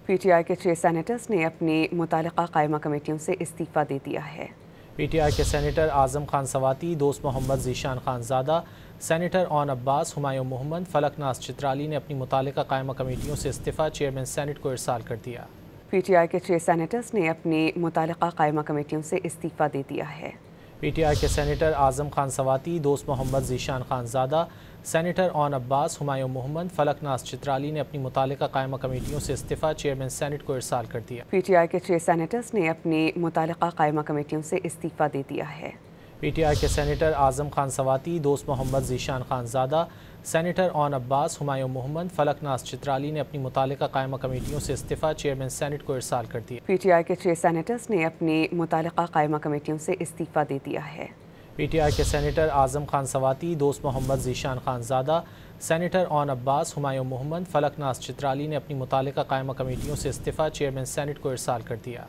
P T I کے 6 senators نے اپنی متعلقہ قائمہ کمیٹیوں سے استعفیٰ دے دیا ہے۔ پی ٹی آئی کے سینیٹر اعظم خان سواتی، دوست محمد ذیشان خان زادہ، سینیٹر اون عباس، ہمایوں محمد، فلک ناز چترالی نے اپنی متعلقہ قائمہ کمیٹیوں سے استعفیٰ چیئرمین سینٹ کو ارسال کر دیا۔ پی ٹی آئی کے 6 سینیٹرز نے اپنی متعلقہ قائمہ کمیٹیوں سے استعفیٰ دے دیا ہے۔ پی ٹی آئی کے سینیٹر اعظم خان سواتی، دوست محمد ذیشان خان زادہ، سینیٹر اون عباس، ہمایوں محمد، فلک ناز چترالی نے اپنی متعلقہ قائمہ کمیٹیوں سے استعفیٰ چیئرمین سینٹ کو ارسال کر دیا۔ پی ٹی آئی کے 6 سینیٹرز نے اپنی متعلقہ قائمہ کمیٹیوں سے استعفیٰ دے دیا ہے۔ پی ٹی آئی کے سینیٹر اعظم خان سواتی، دوست محمد ذیشان خان زادہ، سینیٹر اون عباس، ہمایوں محمد، فلک ناز چترالی نے اپنی متعلقہ قائمہ کمیٹیوں سے استعفیٰ چیئرمین سینٹ کو ارسال کر دیا۔ پی ٹی آئی کے 6 سینیٹرز نے اپنی متعلقہ قائمہ کمیٹیوں سے استعفیٰ دے دیا ہے۔ پی ٹی آئی کے سینیٹر اعظم خان سواتی، دوست محمد ذیشان خان زادہ، سینیٹر اون عباس، ہمایوں محمد، فلک ناز چترالی نے اپنی متعلقہ قائمہ کمیٹیوں سے استعفیٰ چیئرمین سینٹ کو ارسال کر دیا۔